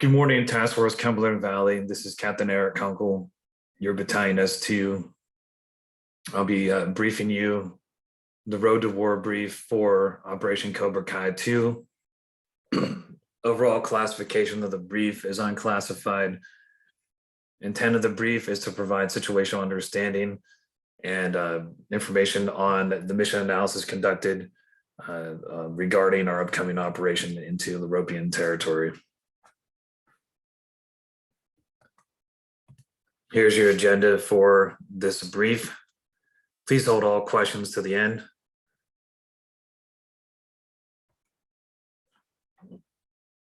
Good morning, Task Force Cumberland Valley. This is Captain Eric Kunkel, your battalion S2. I'll be briefing you the Road to War brief for Operation Cobra Kai 2. Overall classification of the brief is unclassified. Intent of the brief is to provide situational understanding and information on the mission analysis conducted regarding our upcoming operation into Loropian territory. Here's your agenda for this brief. Please hold all questions to the end.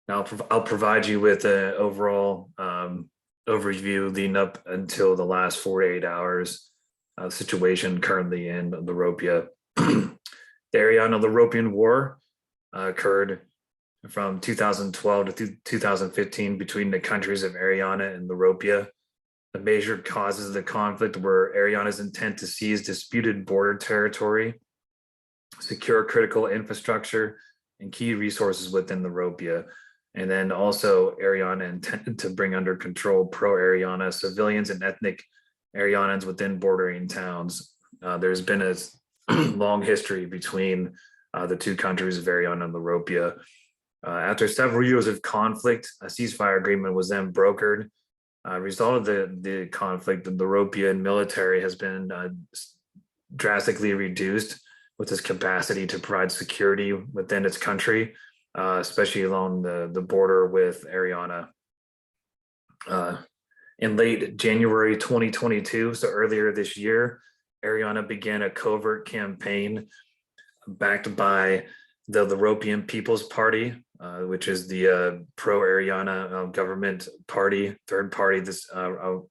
Now, I'll provide you with an overall overview leading up until the last 48 hours situation currently in Loropia. The Ariana-Loropian War occurred from 2012 to 2015 between the countries of Ariana and Loropia. The major causes of the conflict were Ariana's intent to seize disputed border territory, secure critical infrastructure, and key resources within Loropia. And then also Ariana intended to bring under control pro-Ariana civilians and ethnic Arianans within bordering towns. There's been a long history between the two countries of Ariana and Loropia. After several years of conflict, a ceasefire agreement was then brokered. Result of the conflict, the Loropian military has been drastically reduced with its capacity to provide security within its country, especially along the border with Ariana. In late January 2022, so earlier this year, Ariana began a covert campaign backed by the Loropian People's Party, which is the pro-Ariana government party, third party that's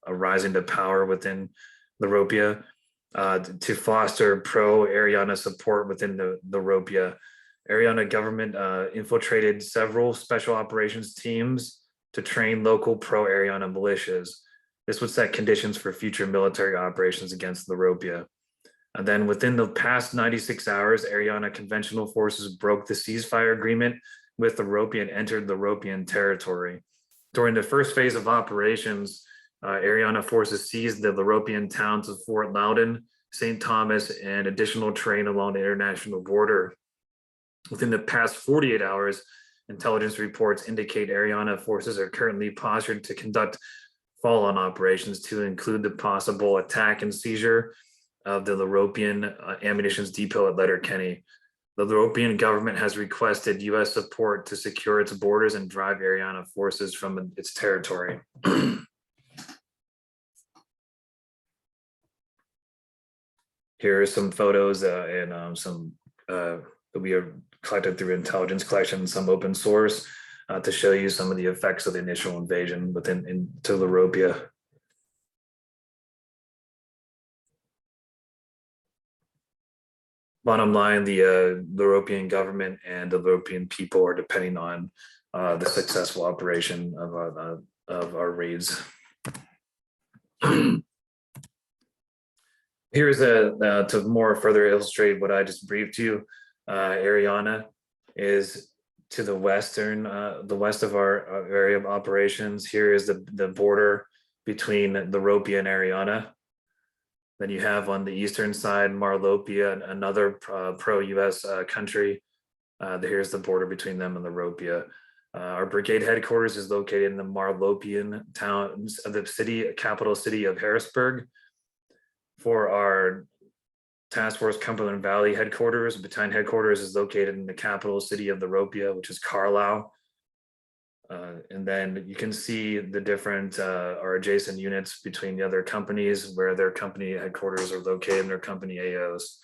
rising to power within Loropia, to foster pro-Ariana support within the Loropia. Ariana government infiltrated several special operations teams to train local pro-Ariana militias. This would set conditions for future military operations against Loropia. And then within the past 96 hours, Ariana conventional forces broke the ceasefire agreement with Loropia and entered Loropian territory. During the first phase of operations, Ariana forces seized the Loropian towns of Fort Loudon, St. Thomas, and additional terrain along the international border. Within the past 48 hours, intelligence reports indicate Ariana forces are currently postured to conduct follow-on operations to include the possible attack and seizure of the Loropian ammunitions depot at Letterkenny. The Loropian government has requested U.S. support to secure its borders and drive Ariana forces from its territory. Here are some photos and some that we have collected through intelligence collection, some open source, to show you some of the effects of the initial invasion into Loropia. Bottom line, the Loropian government and the Loropian people are depending on the successful operation of our raids. Here's to more further illustrate what I just briefed you. Ariana is to the west of our area of operations. Here is the border between Loropia and Ariana. Then you have on the eastern side, Marlopia, another pro-US country. Here's the border between them and Loropia. Our brigade headquarters is located in the Marlopian towns of the capital city of Harrisburg. For our Task Force Cumberland Valley headquarters, battalion headquarters is located in the capital city of Loropia, which is Carlisle. And then you can see the different or adjacent units between the other companies where their company headquarters are located in their company AOs.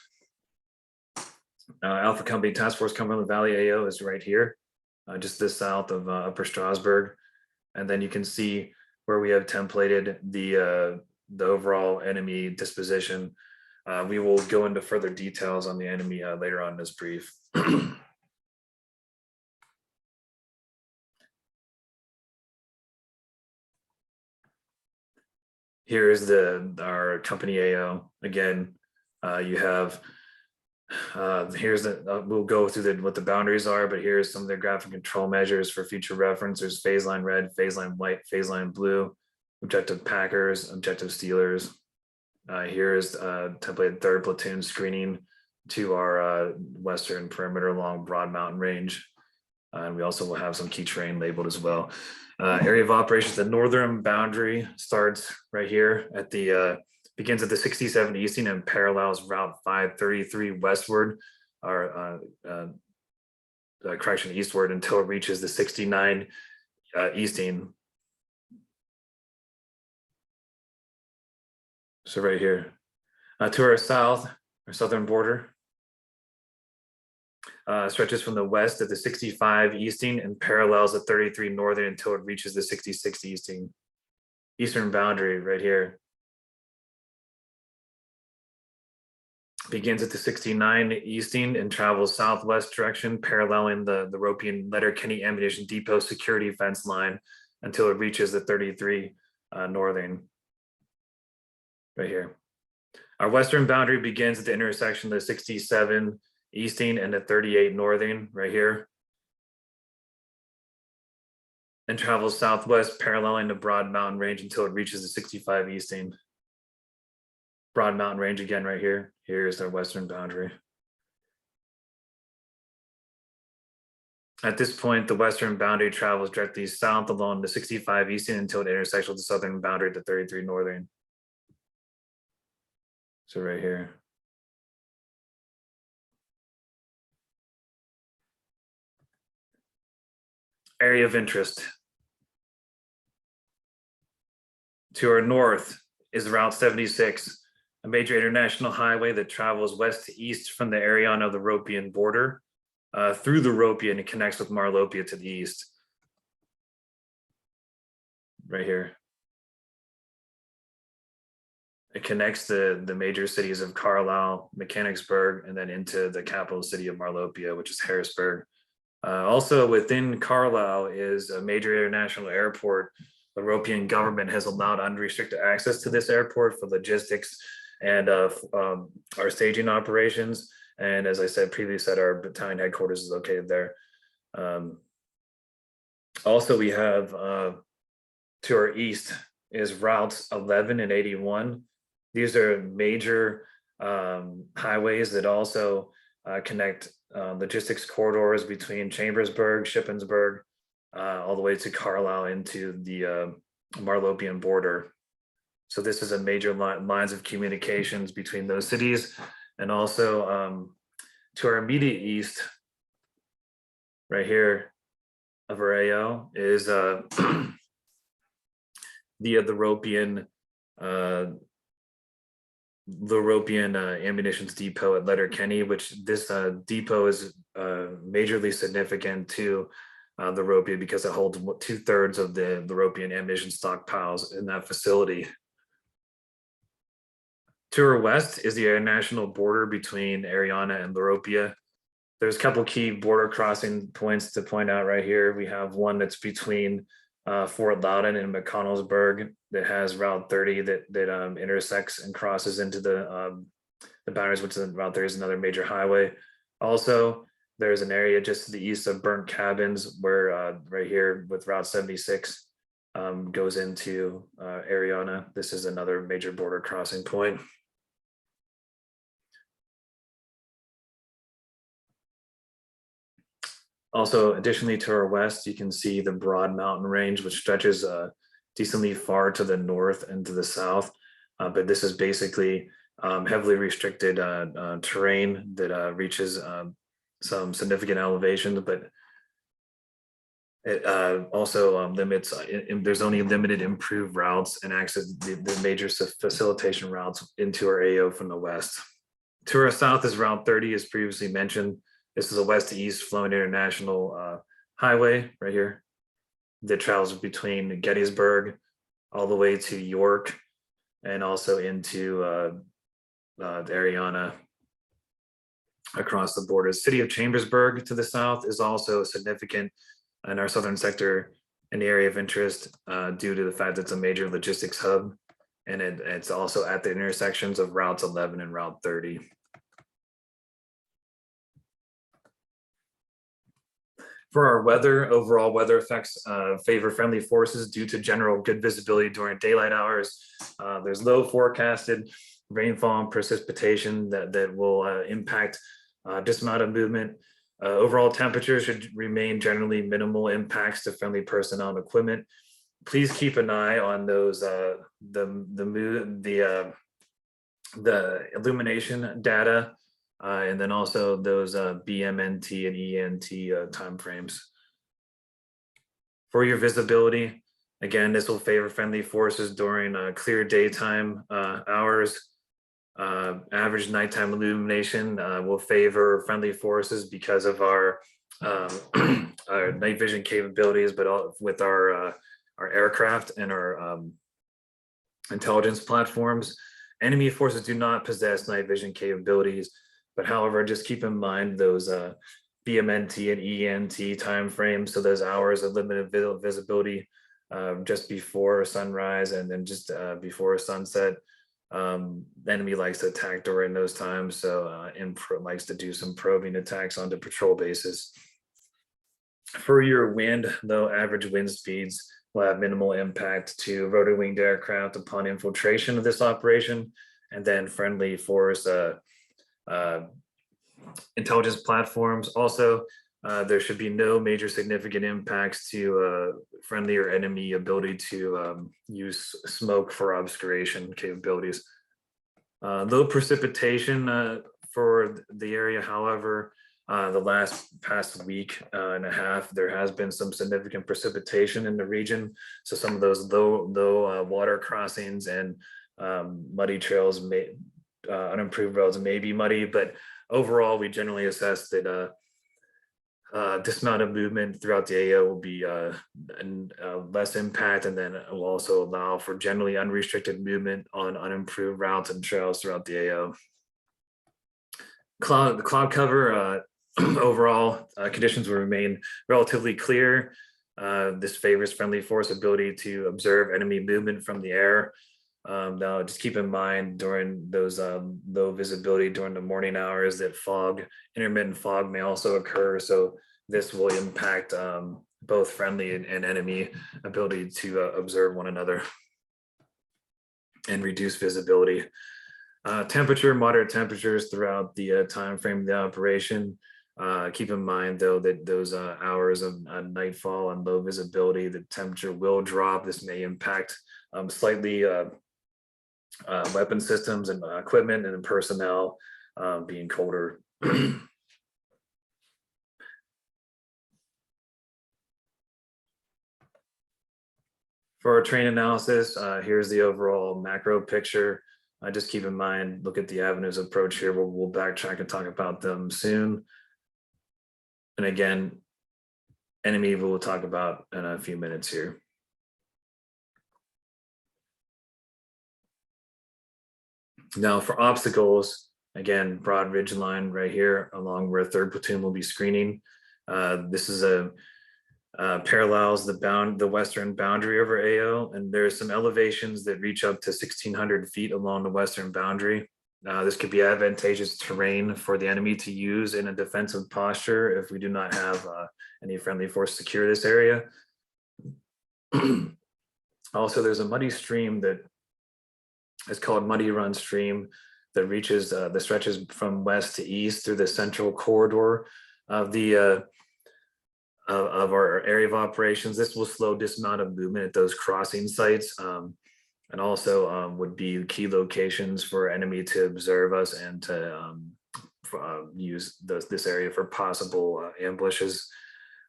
Alpha Company Task Force Cumberland Valley AO is right here, just this south of Upper Strasbourg. And then you can see where we have templated the overall enemy disposition. We will go into further details on the enemy later on in this brief. Here is our company AO. Again, you have Here's we'll go through what the boundaries are, but here's some of the graphic control measures for future reference. There's phase line red, phase line white, phase line blue, objective Packers, objective Steelers. Here is templated third platoon screening to our western perimeter along Broad Mountain Range. And we also will have some key terrain labeled as well. Area of operations, the northern boundary starts right here at the begins at the 67 easting and parallels Route 533 westward, or correction, eastward until it reaches the 69 easting. So right here, to our south, our southern border, stretches from the west at the 65 easting and parallels the 33 northern until it reaches the 66 easting. Eastern boundary right here begins at the 69 easting and travels southwest direction, paralleling the Loropia Letterkenny Ammunition Depot security fence line until it reaches the 33 northern. Right here. Our western boundary begins at the intersection of the 67 easting and the 38 northern right here, and travels southwest paralleling the Broad Mountain Range until it reaches the 65 easting. Broad Mountain Range again right here. Here's their western boundary. At this point, the western boundary travels directly south along the 65 easting until it intersects with the southern boundary at the 33 northern. So right here. Area of interest. To our north is Route 76, a major international highway that travels west to east from the Ariana of the Loropia border through the Loropia, and it connects with Marlopia to the east. Right here. It connects the major cities of Carlisle, Mechanicsburg, and then into the capital city of Marlopia, which is Harrisburg. Also within Carlisle is a major international airport. The Loropia government has allowed unrestricted access to this airport for logistics and our staging operations. And as I said previously, our battalion headquarters is located there. Also, we have to our east is routes 11 and 81. These are major highways that also connect logistics corridors between Chambersburg, Shippensburg, all the way to Carlisle into the Marlopian border. So this is a major lines of communications between those cities. And also to our immediate east, right here of our AO is the Loropia Ammunitions Depot at Letterkenny, which this depot is majorly significant to the Loropia because it holds 2/3 of the Loropia ammunition stockpiles in that facility. To our west is the international border between Ariana and Loropia. There's a couple key border crossing points to point out right here. We have one that's between Fort Loudon and McConnellsburg that has Route 30 that intersects and crosses into the boundaries, which is Route 30 is another major highway. Also, there's an area just to the east of Burnt Cabins where right here with Route 76 goes into Ariana. This is another major border crossing point. Also, additionally to our west, you can see the Broad Mountain Range, which stretches decently far to the north and to the south. But this is basically heavily restricted terrain that reaches some significant elevations, but it also limits, there's only limited improved routes and access the major facilitation routes into our AO from the west. To our south is Route 30, as previously mentioned. This is a west to east flowing international highway right here that travels between Gettysburg all the way to York and also into Ariana across the border. The city of Chambersburg to the south is also significant in our southern sector in the area of interest due to the fact that it's a major logistics hub, and it's also at the intersections of routes 11 and Route 30. For our weather, overall weather effects favor friendly forces due to general good visibility during daylight hours. There's low forecasted rainfall and precipitation that will impact dismount of movement. Overall temperatures should remain generally minimal impacts to friendly personnel and equipment. Please keep an eye on those the illumination data, and then also those BMNT and ENT timeframes. For your visibility, again, this will favor friendly forces during clear daytime hours. Average nighttime illumination will favor friendly forces because of our night vision capabilities, but with our aircraft and our intelligence platforms. Enemy forces do not possess night vision capabilities, but however, just keep in mind those BMNT and ENT timeframes, so those hours of limited visibility just before sunrise and then just before sunset. The enemy likes to attack during those times, so likes to do some probing attacks onto patrol bases. For your wind, though, average wind speeds will have minimal impact to rotor-winged aircraft upon infiltration of this operation, and then friendly force intelligence platforms. Also, there should be no major significant impacts to friendly or enemy ability to use smoke for obscuration capabilities. Low precipitation for the area, however, the past week and a half, there has been some significant precipitation in the region. So some of those low water crossings and muddy trails, unimproved roads may be muddy, but overall, we generally assess that dismounted movement throughout the AO will be less impact, and then it will also allow for generally unrestricted movement on unimproved routes and trails throughout the AO. The cloud cover, overall conditions will remain relatively clear. This favors friendly force ability to observe enemy movement from the air. Now, just keep in mind during those low visibility during the morning hours that intermittent fog may also occur. So this will impact both friendly and enemy ability to observe one another and reduce visibility. Moderate temperatures throughout the time frame of the operation. Keep in mind, though, that those hours of nightfall and low visibility, the temperature will drop. This may impact slightly weapon systems and equipment and personnel being colder. For our terrain analysis, here's the overall macro picture. Just keep in mind, look at the avenues of approach here. We'll backtrack and talk about them soon. And again, enemy we'll talk about in a few minutes here. Now for obstacles, again, broad ridge line right here along where 3rd platoon will be screening. This is parallels the western boundary over AO, and there's some elevations that reach up to 1,600 feet along the western boundary. This could be advantageous terrain for the enemy to use in a defensive posture if we do not have any friendly force secure this area. Also, there's a muddy stream that is called Muddy Run Stream that reaches that stretches from west to east through the central corridor of the of our area of operations. This will slow dismount of movement at those crossing sites, and also would be key locations for enemy to observe us and to use this area for possible ambushes.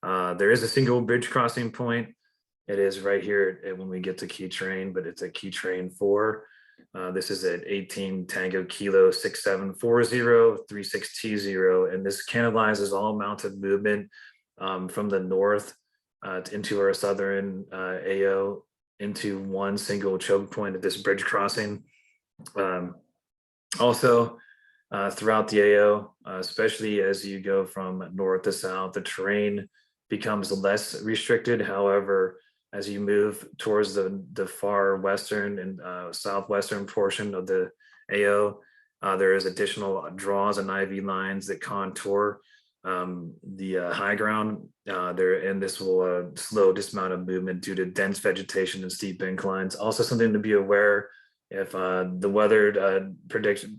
There is a single bridge crossing point. It is right here when we get to key terrain, but it's a key terrain 4. This is at 18 Tango Kilo 6740 36T0, and this canalizes all mounted movement from the north into our southern AO into one single choke point at this bridge crossing. Also, throughout the AO, especially as you go from north to south, the terrain becomes less restricted. However, as you move towards the far western and southwestern portion of the AO, there is additional draws and IV lines that contour the high ground there, and this will slow dismount of movement due to dense vegetation and steep inclines. Also something to be aware if the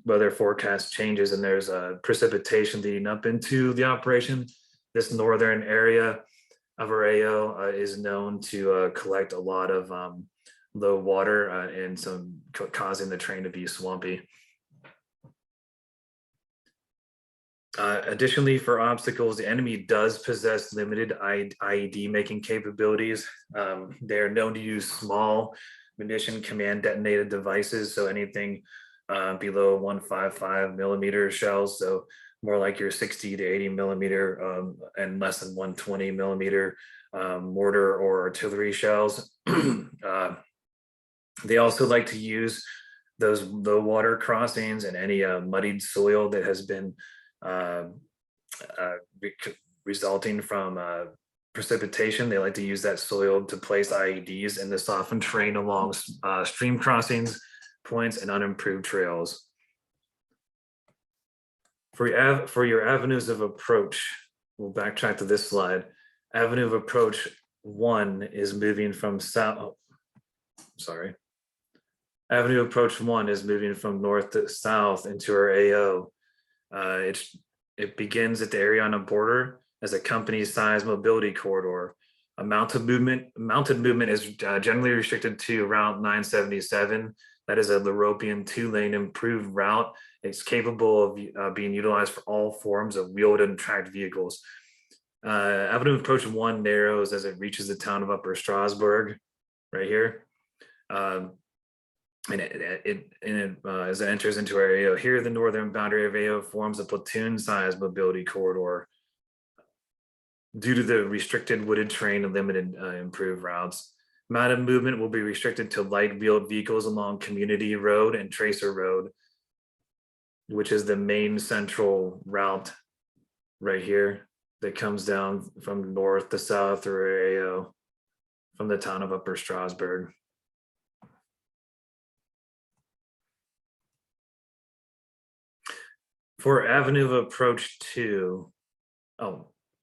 weather forecast changes and there's precipitation leading up into the operation. This northern area of our AO is known to collect a lot of low water and some causing the terrain to be swampy. Additionally, for obstacles, the enemy does possess limited IED making capabilities. They are known to use small munition command detonated devices, so anything below 155 millimeter shells, so more like your 60 to 80 millimeter and less than 120 millimeter mortar or artillery shells. They also like to use those low water crossings and any muddied soil that has been resulting from precipitation. They like to use that soil to place IEDs in the softened terrain along stream crossings, points, and unimproved trails. For your avenues of approach, we'll backtrack to this slide. Avenue of approach 1 is moving from south. Sorry. Avenue approach 1 is moving from north to south into our AO. It begins at the Ariana border as a company-sized mobility corridor. A mounted movement is generally restricted to Route 977. That is a Loropian 2-lane improved route. It's capable of being utilized for all forms of wheeled and tracked vehicles. Avenue approach 1 narrows as it reaches the town of Upper Strasbourg, right here. And as it enters into our AO, here the northern boundary of AO forms a platoon-sized mobility corridor. Due to the restricted wooded terrain and limited improved routes, mounted movement will be restricted to light wheeled vehicles along Community Road and Tracer Road, which is the main central route right here that comes down from north to south through AO from the town of Upper Strasbourg. For Avenue of Approach 2,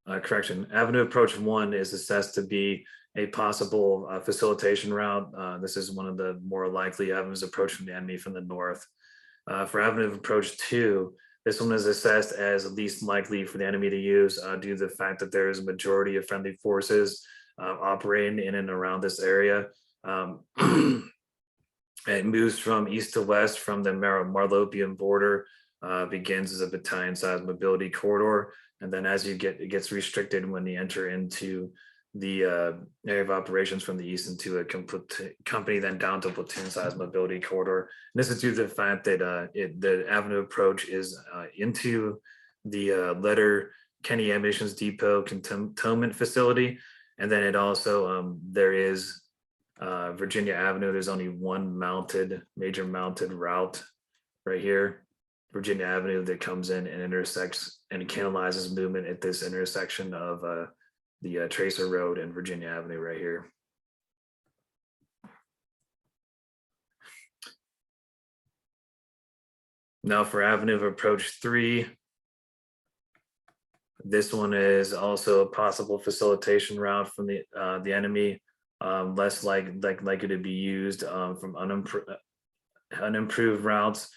Avenue Approach 1 is assessed to be a possible facilitation route. This is one of the more likely avenues of approach from the enemy from the north. For Avenue of Approach 2, this one is assessed as least likely for the enemy to use due to the fact that there is a majority of friendly forces operating in and around this area. It moves from east to west from the Marlopian border, begins as a battalion-sized mobility corridor, and then as it gets restricted when you enter into the area of operations from the east into a company, then down to platoon-sized mobility corridor. And this is due to the fact that the avenue approach is into the Letter Kenny Ammunition Depot cantonment facility, and then it also there is Virginia Avenue. There's only one major mounted route right here, Virginia Avenue, that comes in and intersects and canalizes movement at this intersection of the Tracer Road and Virginia Avenue right here. Now for Avenue of Approach 3, this one is also a possible facilitation route from the enemy, less likely to be used from unimproved routes.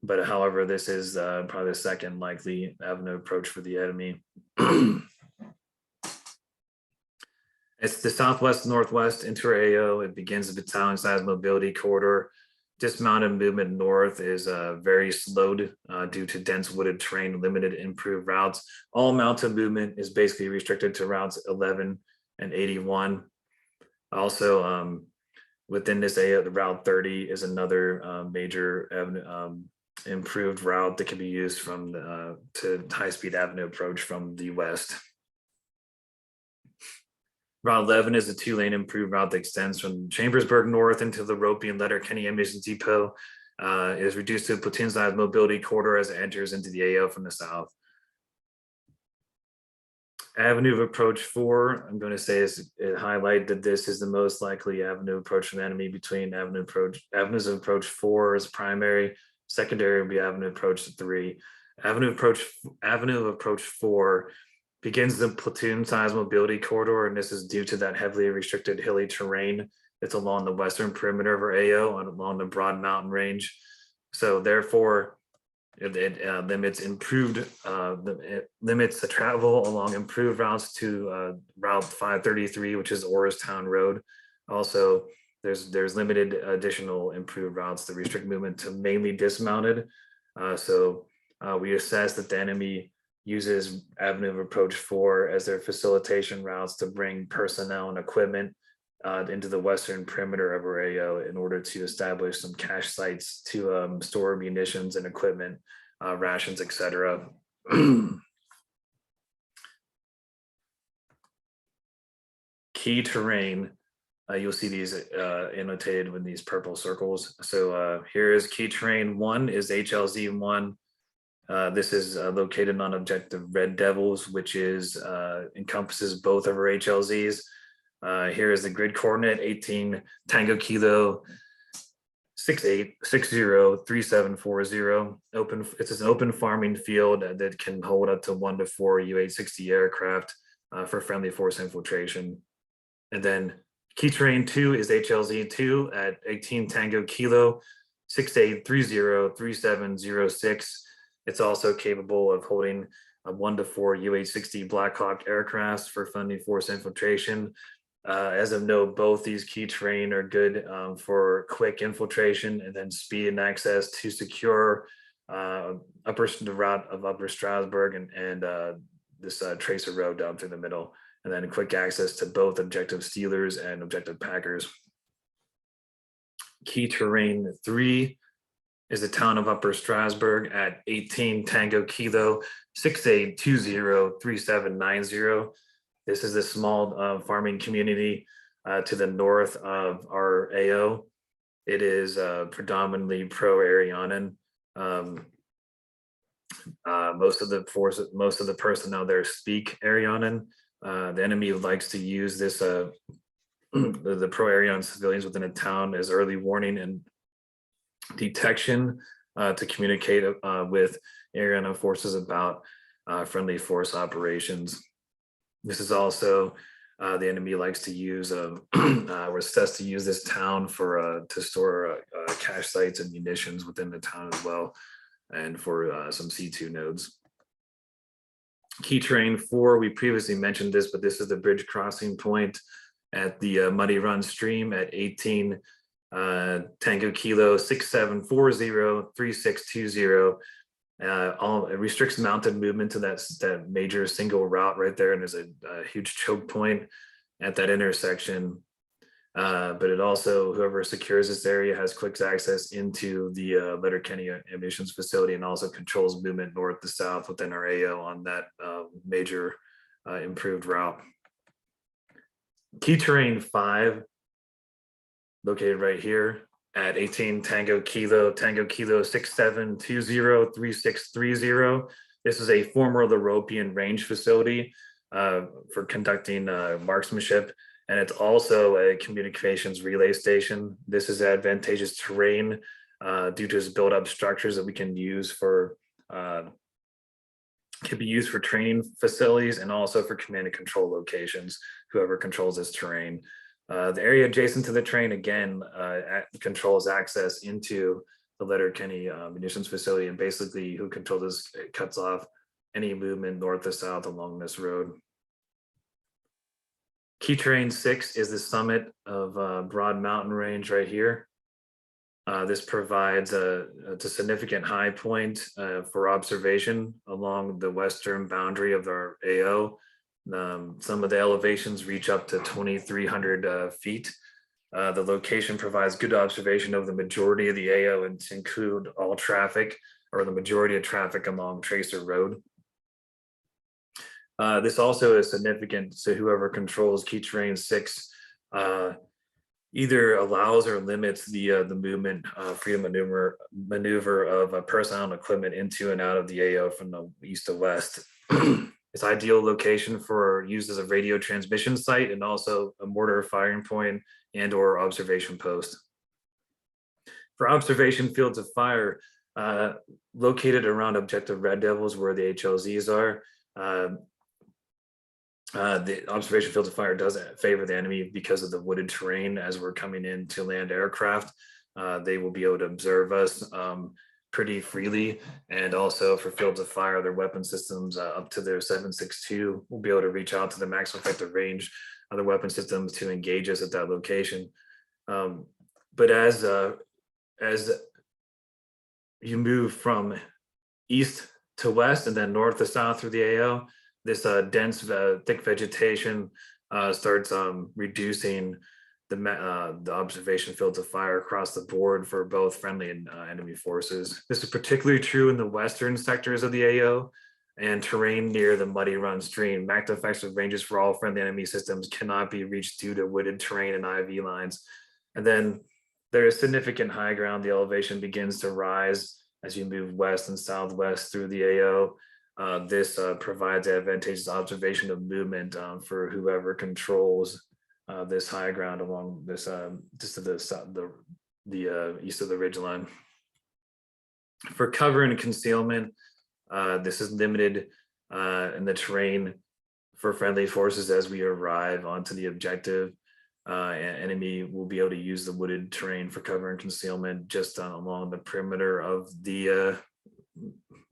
But however, this is probably the second likely avenue approach for the enemy. It's the southwest-northwest into our AO. It begins the battalion-sized mobility corridor. Dismounted movement north is very slowed due to dense wooded terrain, limited improved routes. All mounted movement is basically restricted to routes 11 and 81. Also, within this AO, the Route 30 is another major avenue, improved route that can be used from to high-speed avenue approach from the west. Route 11 is a 2-lane improved route that extends from Chambersburg north into the Loropian Letter Kenny Ammunition Depot. It is reduced to a platoon-sized mobility corridor as it enters into the AO from the south. Avenue of Approach 4, I'm going to say highlight that this is the most likely avenue approach from the enemy between avenues of approach 4 is primary, secondary would be avenue approach 3. Avenue of Approach 4 begins the platoon size mobility corridor, and this is due to that heavily restricted hilly terrain that's along the western perimeter of our AO and along the broad mountain range. So therefore, it limits the travel along improved routes to Route 533, which is Orristown Road. Also, there's limited additional improved routes that restrict movement to mainly dismounted. We assess that the enemy uses Avenue of Approach 4 as their facilitation routes to bring personnel and equipment into the western perimeter of our AO in order to establish some cache sites to store munitions and equipment, rations, etc. Key terrain, you'll see these annotated with these purple circles. So here is key terrain 1 is HLZ 1. This is located on objective Red Devils, which encompasses both of our HLZs. Here is the grid coordinate 18 Tango Kilo 68603740. It's an open farming field that can hold up to 1 to 4 UH-60 aircraft for friendly force infiltration. And then key terrain 2 is HLZ 2 at 18 Tango Kilo 68303706. It's also capable of holding 1 to 4 UH-60 Black Hawk aircrafts for friendly force infiltration. As of note, both these key terrain are good for quick infiltration and then speed and access to secure the route of Upper Strasbourg and this Tracer Road down through the middle, and then quick access to both objective Steelers and objective Packers. Key terrain 3 is the town of Upper Strasbourg at 18 Tango Kilo 68203790. This is a small farming community to the north of our AO. It is predominantly pro-Arianan. Most of the personnel there speak Arianan. The enemy likes to use this the pro-Arianan civilians within a town as early warning and detection to communicate with Arianan forces about friendly force operations. This is also the enemy likes to use or says to use this town for to store cache sites and munitions within the town as well, and for some C2 nodes. Key terrain 4, we previously mentioned this, but this is the bridge crossing point at the Muddy Run stream at 18 Tango Kilo 67403620. It restricts mounted movement to that major single route right there, and there's a huge choke point at that intersection. But it also, whoever secures this area has quick access into the Letterkenny ammunitions facility, and also controls movement north to south within our AO on that major improved route. Key terrain 5, located right here at 18 Tango Kilo 67203630. This is a former Loropia range facility for conducting marksmanship, and it's also a communications relay station. This is advantageous terrain due to its built-up structures that we can use for can be used for training facilities and also for command and control locations, whoever controls this terrain. The area adjacent to the train, again, controls access into the Letterkenny munitions facility, and basically who controls this cuts off any movement north to south along this road. Key terrain 6 is the summit of Broad Mountain Range right here. This provides a significant high point for observation along the western boundary of our AO. Some of the elevations reach up to 2,300 feet. The location provides good observation of the majority of the AO, and to include all traffic or the majority of traffic along Tracer Road. This also is significant to whoever controls key terrain 6 either allows or limits the movement, freedom maneuver of personnel and equipment into and out of the AO from the east to west. It's ideal location for use as a radio transmission site and also a mortar firing point and or observation post. For observation fields of fire, located around objective Red Devils where the HLZs are, The observation field of fire does favor the enemy because of the wooded terrain. As we're coming into land aircraft, they will be able to observe us pretty freely. And also for fields of fire, their weapon systems up to their 7.62 will be able to reach out to the maximum effective range of their weapon systems to engage us at that location. But as you move from east to west and then north to south through the AO, this dense, thick vegetation starts reducing the observation fields of fire across the board for both friendly and enemy forces. This is particularly true in the western sectors of the AO and terrain near the Muddy Run stream. Max effective ranges for all friendly enemy systems cannot be reached due to wooded terrain and IV lines. And then there is significant high ground. The elevation begins to rise as you move west and southwest through the AO. This provides advantageous observation of movement for whoever controls this high ground along this just to the east of the ridgeline. For cover and concealment, this is limited in the terrain for friendly forces as we arrive onto the objective. Enemy will be able to use the wooded terrain for cover and concealment just along the perimeter of the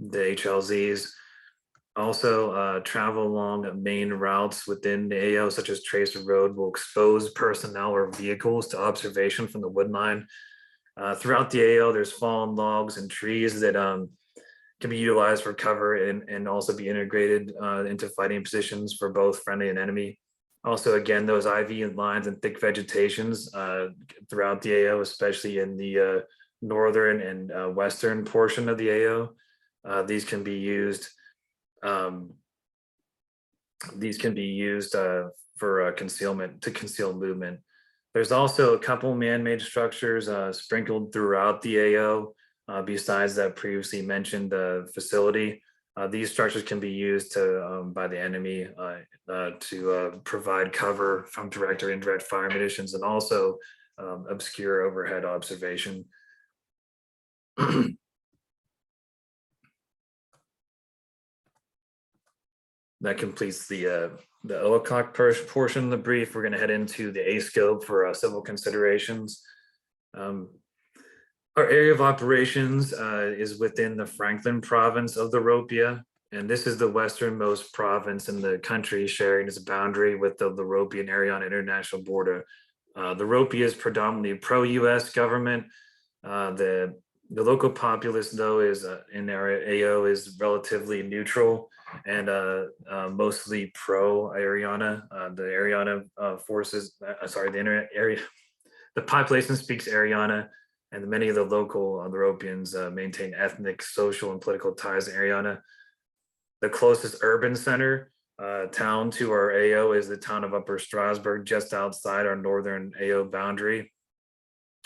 HLZs. Also, travel along main routes within the AO, such as Tracer Road, will expose personnel or vehicles to observation from the wood line. Throughout the AO, there's fallen logs and trees that can be utilized for cover and also be integrated into fighting positions for both friendly and enemy. Also, again, those IV lines and thick vegetations throughout the AO, especially in the northern and western portion of the AO, these can be used. For concealment, to conceal movement. There's also a couple man-made structures sprinkled throughout the AO besides that previously mentioned facility. These structures can be used by the enemy to provide cover from direct or indirect fire munitions and also obscure overhead observation. That completes the OACOC portion of the brief. We're going to head into the ASCOPE for civil considerations. Our area of operations is within the Franklin province of the Loropia, and this is the westernmost province in the country, sharing its boundary with the Loropia and Ariana international border. The Loropia is predominantly pro-US government. The local populace, though, is in our AO is relatively neutral and mostly pro-Ariana. The Ariana forces, the population speaks Ariana, and many of the local Loropians maintain ethnic, social, and political ties to Ariana. The closest urban center town to our AO is the town of Upper Strasbourg, just outside our northern AO boundary.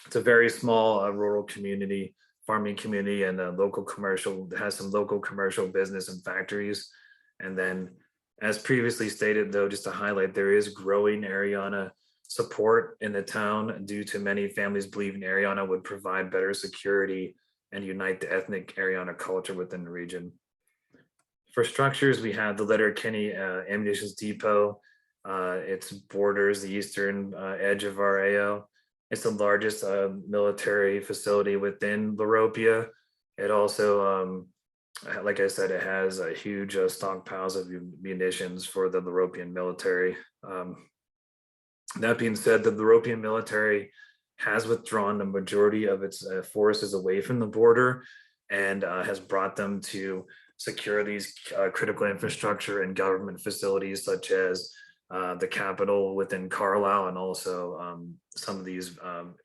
It's a very small rural community, farming community, and local commercial, has some local commercial business and factories. And then, as previously stated, though, just to highlight, there is growing Ariana support in the town due to many families believing Ariana would provide better security and unite the ethnic Ariana culture within the region. For structures, we have the Letterkenny Ammunition Depot. It borders the eastern edge of our AO. It's the largest military facility within Loropia. It also, like I said, it has a huge stockpiles of munitions for the Loropian military. That being said, the Loropian military has withdrawn the majority of its forces away from the border and has brought them to secure these critical infrastructure and government facilities such as the Capitol within Carlisle, and also some of these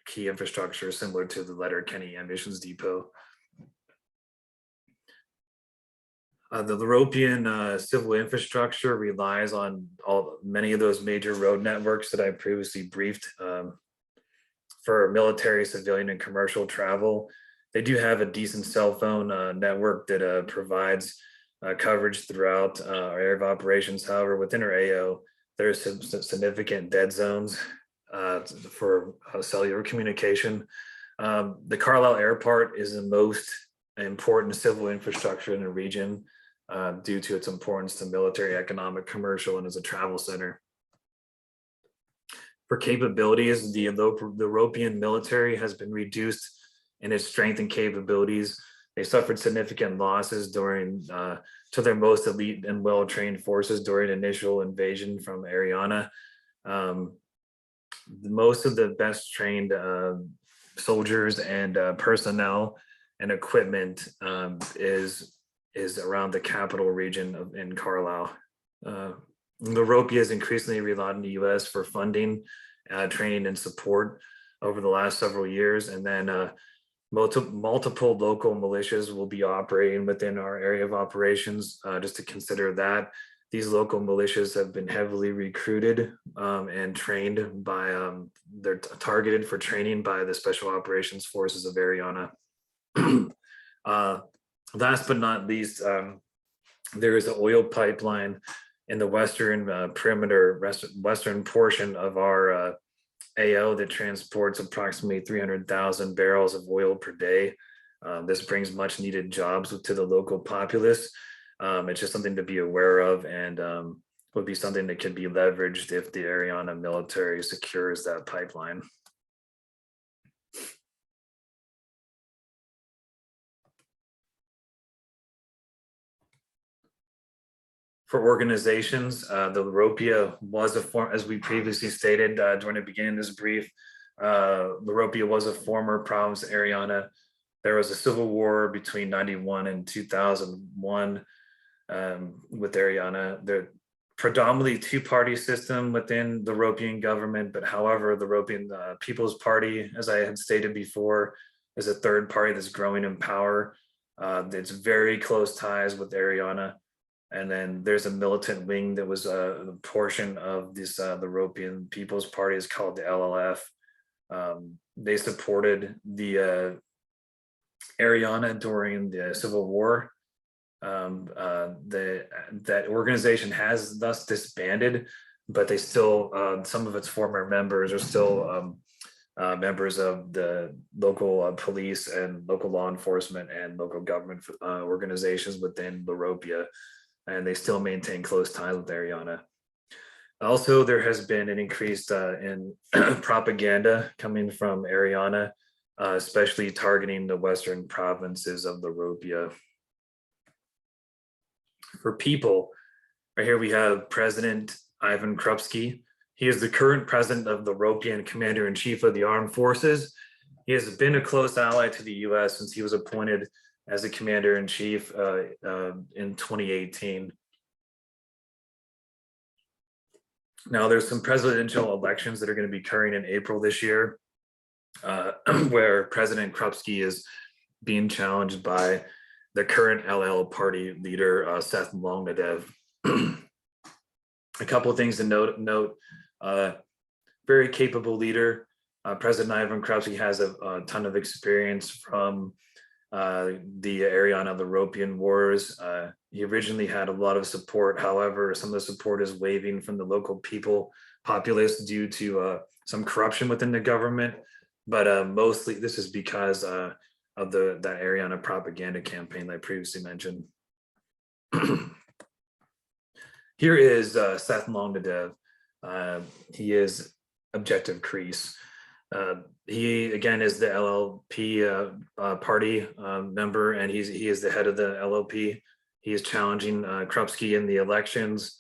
key infrastructure similar to the Letterkenny Ammunition Depot. The Loropian civil infrastructure relies on many of those major road networks that I previously briefed for military, civilian, and commercial travel. They do have a decent cell phone network that provides coverage throughout our area of operations. However, within our AO, there's some significant dead zones for cellular communication. The Carlisle Airport is the most important civil infrastructure in the region. due to its importance to military, economic, commercial, and as a travel center. For capabilities, the Loropia military has been reduced in its strength and capabilities. They suffered significant losses to their most elite and well-trained forces during initial invasion from Ariana. Most of the best trained soldiers and personnel and equipment is around the capital region in Carlisle. Loropia has increasingly relied on the U.S. for funding, training, and support over the last several years, and then multiple local militias will be operating within our area of operations. Just to consider that these local militias have been heavily recruited and trained by, they're targeted for training by the Special Operations Forces of Ariana. Last but not least, there is an oil pipeline in the western western portion of our AO that transports approximately 300,000 barrels of oil per day. This brings much needed jobs to the local populace. It's just something to be aware of, and would be something that could be leveraged if the Ariana military secures that pipeline. For organizations, the Loropia was as we previously stated during the beginning of this brief, Loropia was a former province of Ariana. There was a civil war between 91 and 2001 with Ariana. The predominantly two-party system within the Loropia government, but however, the Loropia People's Party, as I had stated before, is a third party that's growing in power. It's very close ties with Ariana. And then there's a militant wing that was a portion of this, the Loropia People's Party is called the LLF. They supported the Ariana during the Civil War. That organization has thus disbanded, but they still, some of its former members are still members of the local police and local law enforcement and local government organizations within Loropia. And they still maintain close ties with Ariana. Also, there has been an increase in propaganda coming from Ariana, especially targeting the western provinces of Loropia. For people, right here we have President Ivan Krupsky. He is the current president of the Loropia and commander-in-chief of the armed forces. He has been a close ally to the U.S. since he was appointed as a commander-in-chief in 2018. Now, there's some presidential elections that are going to be occurring in April this year, where President Krupsky is being challenged by the current LL party leader, Seth Longnedev. A couple of things to note, very capable leader. President Ivan Krupsky has a ton of experience from the Ariana Loropia wars. He originally had a lot of support. However, some of the support is waving from the local populace due to some corruption within the government. But mostly this is because of that Ariana propaganda campaign that I previously mentioned. Here is Seth Longnedev. He is Objective Crease. He again is the LLP party member, and he is the head of the LLP. He is challenging Krupsky in the elections.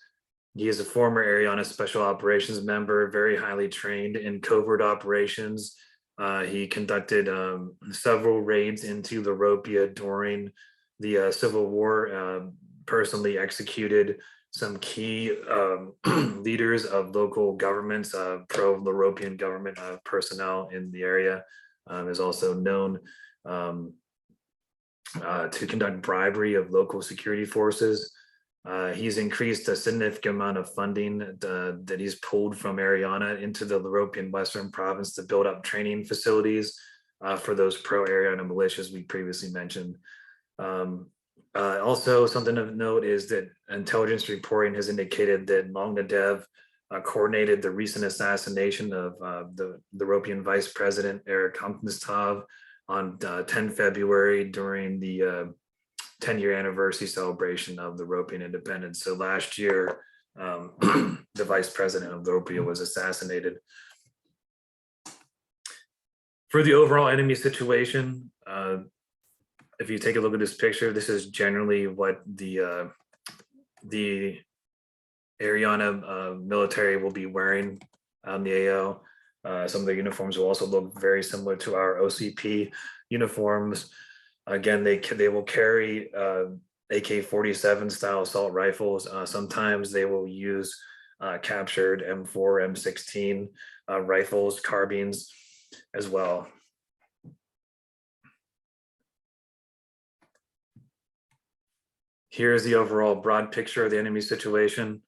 He is a former Ariana Special Operations member, very highly trained in covert operations. He conducted several raids into Loropia during the Civil War, personally executed some key leaders of local governments, pro-Loropian government personnel in the area. Is also known to conduct bribery of local security forces. He's increased a significant amount of funding that he's pulled from Ariana into the Loropian Western Province to build up training facilities for those pro-Ariana militias we previously mentioned. Also, something of note is that intelligence reporting has indicated that Longnedev coordinated the recent assassination of the Loropian Vice President Eric Humpnestov on 10 February during the 10-year anniversary celebration of the Loropia independence. So last year, the vice president of Loropia was assassinated. For the overall enemy situation, if you take a look at this picture, this is generally what the Ariana military will be wearing on the AO. Some of the uniforms will also look very similar to our OCP uniforms. Again, they will carry AK-47 style assault rifles. Sometimes they will use captured M4, M16 rifles, carbines as well. Here's the overall broad picture of the enemy situation.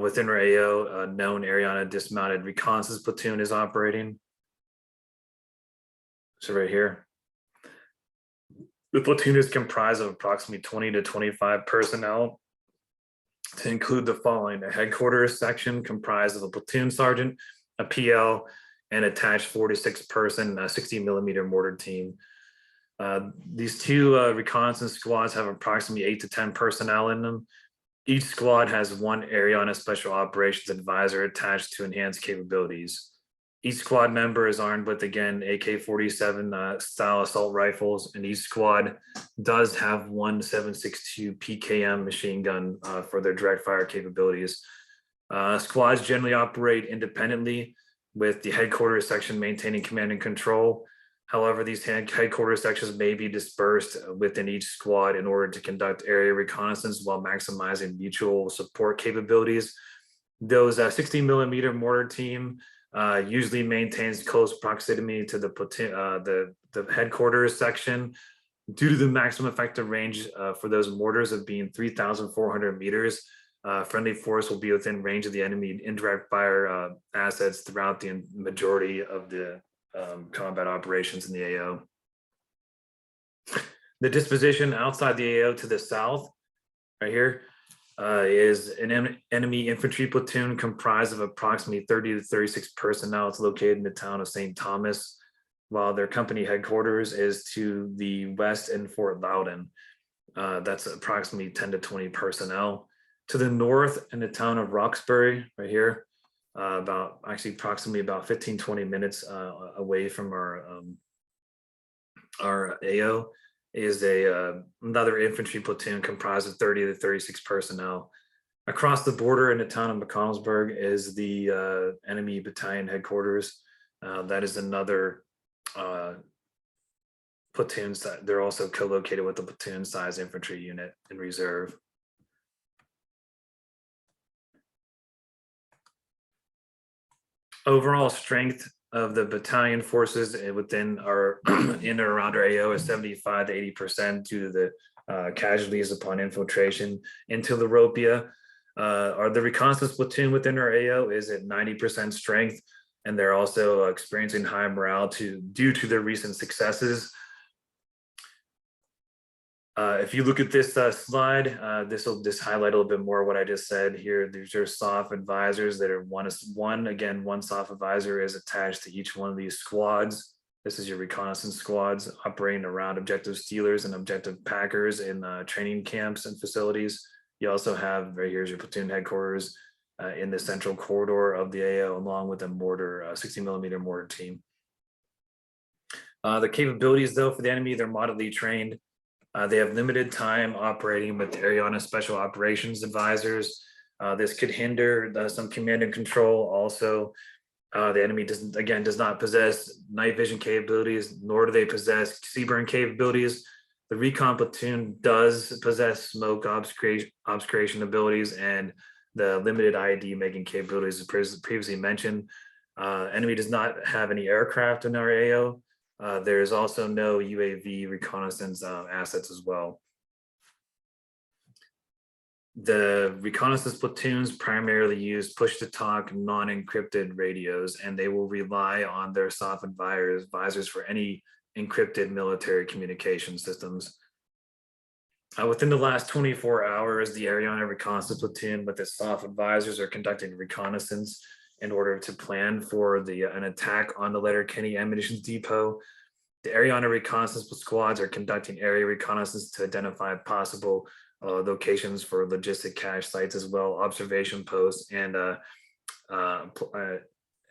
Within our AO, a known Ariana dismounted reconnaissance platoon is operating. So right here. The platoon is comprised of approximately 20 to 25 personnel, to include the following: a headquarters section comprised of a platoon sergeant, a PL, and attached 4 to 6 person 60mm mortar team. These two reconnaissance squads have approximately 8 to 10 personnel in them. Each squad has one Ariana Special Operations Advisor attached to enhance capabilities. Each squad member is armed with, again, AK-47 style assault rifles, and each squad does have one 7.62 PKM machine gun for their direct fire capabilities. Squads generally operate independently, with the headquarters section maintaining command and control. However, these headquarters sections may be dispersed within each squad in order to conduct area reconnaissance while maximizing mutual support capabilities. Those 60mm mortar team usually maintains close proximity to the platoon, the headquarters section. Due to the maximum effective range for those mortars of being 3,400 meters, friendly force will be within range of the enemy indirect fire assets throughout the majority of the combat operations in the AO. The disposition outside the AO to the south, right here, is an enemy infantry platoon comprised of approximately 30 to 36 personnel. It's located in the town of St. Thomas, while their company headquarters is to the west in Fort Loudon. That's approximately 10 to 20 personnel. To the north in the town of Roxbury, right here, approximately about 15-20 minutes away from our AO, is another infantry platoon comprised of 30 to 36 personnel. Across the border in the town of McConnellsburg is the enemy battalion headquarters. That is another platoon. They're also co-located with the platoon size infantry unit in reserve. Overall strength of the battalion forces within our in or around our AO is 75 to 80% due to the casualties upon infiltration into Loropia. The reconnaissance platoon within our AO is at 90% strength, and they're also experiencing high morale due to their recent successes. If you look at this slide, this will just highlight a little bit more what I just said here. These are SOF advisors that are one SOF advisor is attached to each one of these squads. This is your reconnaissance squads operating around objective stealers and objective packers in training camps and facilities. You also have, right here's your platoon headquarters in the central corridor of the AO, along with a mortar, 60mm mortar team. The capabilities though for the enemy, they're moderately trained. They have limited time operating with Ariana Special Operations Advisors. This could hinder some command and control. Also, the enemy does not possess night vision capabilities, nor do they possess CBRN capabilities. The recon platoon does possess smoke obscuration abilities and the limited ID making capabilities as previously mentioned. Enemy does not have any aircraft in our AO. There is also no UAV reconnaissance assets as well. The reconnaissance platoons primarily use push-to-talk, non-encrypted radios, and they will rely on their SOF advisors for any encrypted military communication systems. Within the last 24 hours, the Ariana reconnaissance platoon with its SOF advisors are conducting reconnaissance in order to plan for an attack on the Letterkenny Ammunition Depot. The Ariana reconnaissance squads are conducting area reconnaissance to identify possible locations for logistic cache sites, as well observation posts and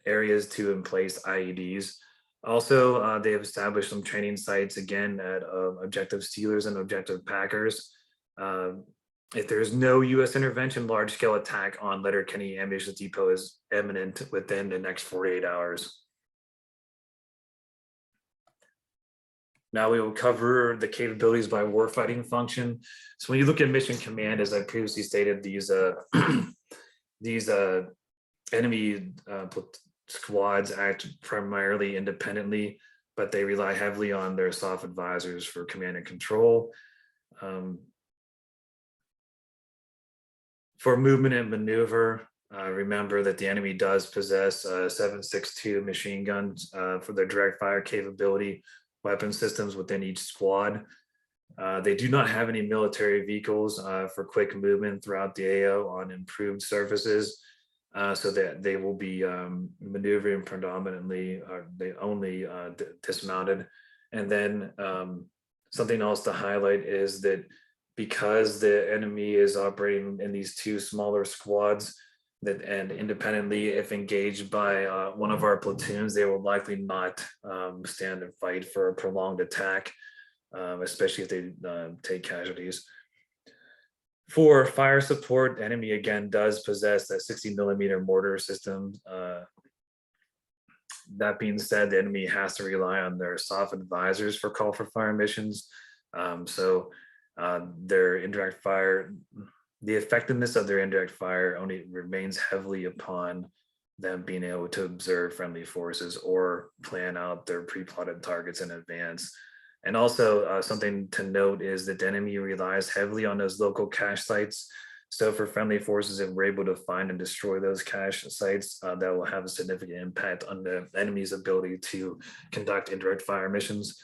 areas to emplace IEDs. Also, they have established some training sites again at objective stealers and objective packers. If there's no U.S. intervention, large-scale attack on Letterkenny Ammunition Depot is imminent within the next 48 hours. Now we will cover the capabilities by warfighting function. So when you look at mission command, as I previously stated, these enemy squads act primarily independently, but they rely heavily on their soft advisors for command and control. For movement and maneuver, remember that the enemy does possess 7.62 machine guns for their direct fire capability, weapon systems within each squad. They do not have any military vehicles for quick movement throughout the AO on improved surfaces, so that they will be maneuvering predominantly, they only dismounted. And then something else to highlight is that because the enemy is operating in these two smaller squads, that and independently, if engaged by one of our platoons, they will likely not stand and fight for a prolonged attack, especially if they take casualties. For fire support, the enemy again does possess that 60mm mortar system. That being said, the enemy has to rely on their soft advisors for call for fire missions. Their indirect fire, the effectiveness of their indirect fire only remains heavily upon them being able to observe friendly forces or plan out their pre-plotted targets in advance. And also something to note is that the enemy relies heavily on those local cache sites. So for friendly forces, if we're able to find and destroy those cache sites, that will have a significant impact on the enemy's ability to conduct indirect fire missions.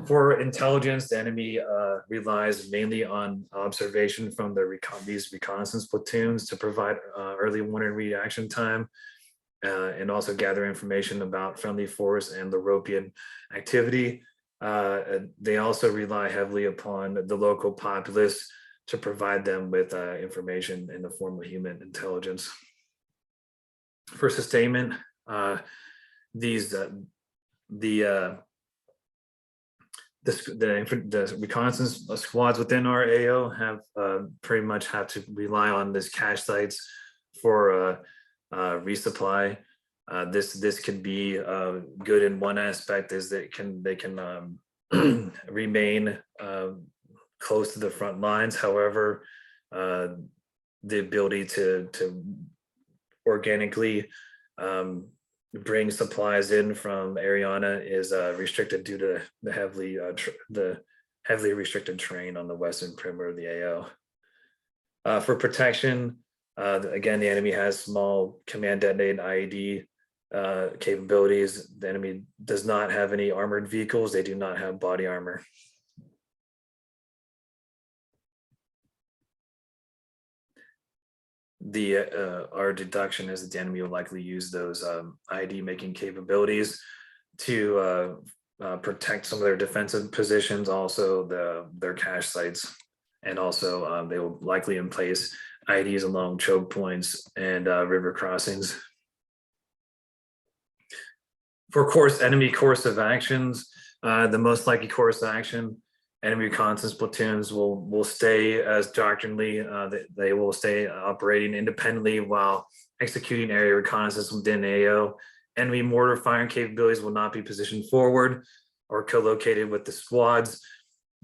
For intelligence, the enemy relies mainly on observation from these reconnaissance platoons to provide early warning reaction time, and also gather information about friendly force and Loropian activity. They also rely heavily upon the local populace to provide them with information in the form of human intelligence. For sustainment, the reconnaissance squads within our AO have pretty much have to rely on this cache sites for resupply. This could be good in one aspect, is that they can remain close to the front lines. However, the ability to organically bring supplies in from Ariana is restricted due to the heavily restricted terrain on the western perimeter of the AO. For protection, again, the enemy has small command detonated IED capabilities. The enemy does not have any armored vehicles. They do not have body armor. Our deduction is that the enemy will likely use those ID making capabilities to protect some of their defensive positions, also their cache sites, and also they will likely in place IDs along choke points and river crossings. For enemy course of actions, the most likely course of action, enemy reconnaissance platoons will stay as doctrinally, they will stay operating independently while executing area reconnaissance within AO. Enemy mortar firing capabilities will not be positioned forward or co-located with the squads.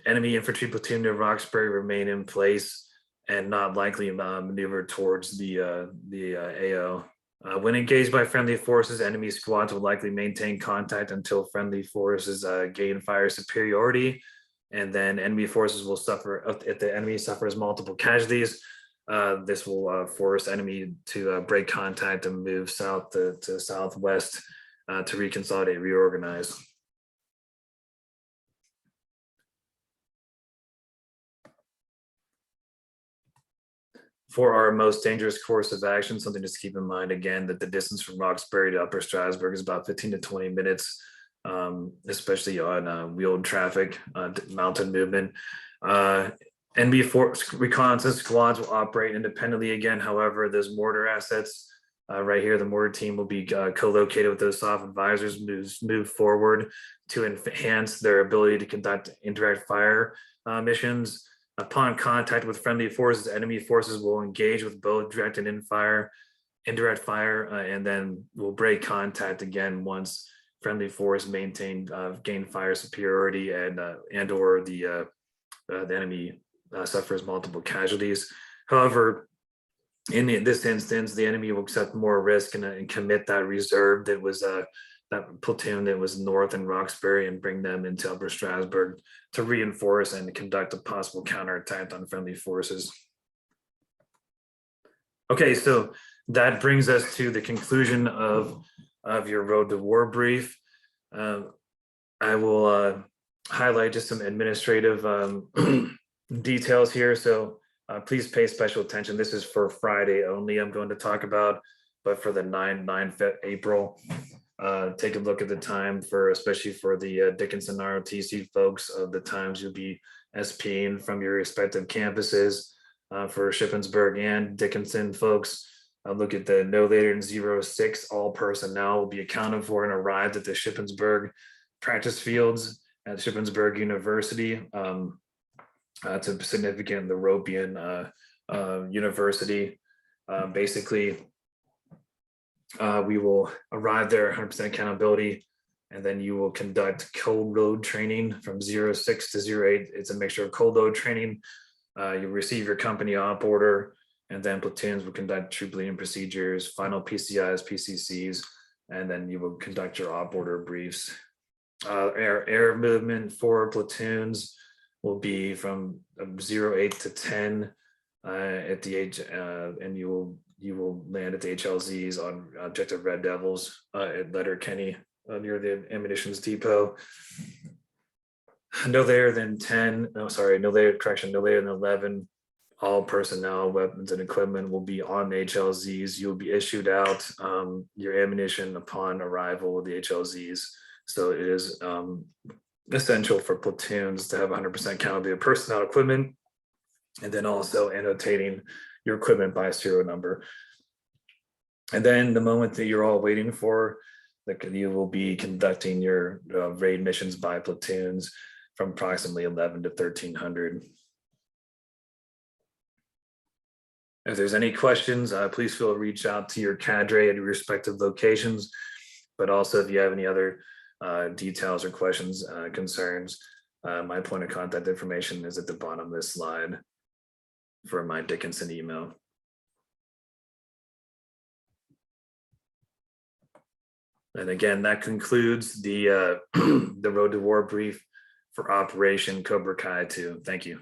Enemy infantry platoon near Roxbury remain in place and not likely maneuver towards the AO. When engaged by friendly forces, enemy squads will likely maintain contact until friendly forces gain fire superiority. And then enemy forces will suffer, if the enemy suffers multiple casualties, this will force enemy to break contact and move south to southwest to reconsolidate, reorganize. For our most dangerous course of action, something just to keep in mind again, that the distance from Roxbury to Upper Strasbourg is about 15 to 20 minutes. especially on wheeled traffic, mountain movement. Enemy force reconnaissance squads will operate independently again. However, there's mortar assets right here. The mortar team will be co-located with those soft advisors, move forward to enhance their ability to conduct indirect fire missions. Upon contact with friendly forces, enemy forces will engage with both direct and indirect fire, and then will break contact again once friendly force gain fire superiority and or the enemy suffers multiple casualties. However, in this instance, the enemy will accept more risk and commit that reserve that was that platoon that was north in Roxbury and bring them into Upper Strasbourg to reinforce and conduct a possible counterattack on friendly forces. Okay, so that brings us to the conclusion of your Road to War brief. I will highlight just some administrative details here. So please pay special attention. This is for Friday only I'm going to talk about, but for the 9th April, take a look at the time especially for the Dickinson ROTC folks of the times you'll be SPing from your respective campuses. For Shippensburg and Dickinson folks, look at the no later than 06, all personnel will be accounted for and arrived at the Shippensburg practice fields at Shippensburg University. It's a significant Loropia University. Basically, we will arrive there 100% accountability, and then you will conduct cold load training from 06 to 08. It's a mixture of cold load training. You receive your company op order, and then platoons will conduct troop leading procedures, final PCIs, PCCs, and then you will conduct your op order briefs. Air movement for platoons will be from 08 to 10 at the and you will land at the HLZs on objective Red Devils at Letterkenny near the ammunitions depot. No later than 11, all personnel, weapons, and equipment will be on the HLZs. You'll be issued out your ammunition upon arrival of the HLZs. So it is essential for platoons to have 100% accountability of personnel equipment, and then also annotating your equipment by serial number. And then the moment that you're all waiting for, you will be conducting your raid missions by platoons from approximately 11 to 1300. If there's any questions, please feel free to reach out to your cadre at your respective locations. But also, if you have any other details or questions, concerns, my point of contact information is at the bottom of this slide for my Dickinson email. And again, that concludes the the Road to War brief for Operation Cobra Kai 2. Thank you.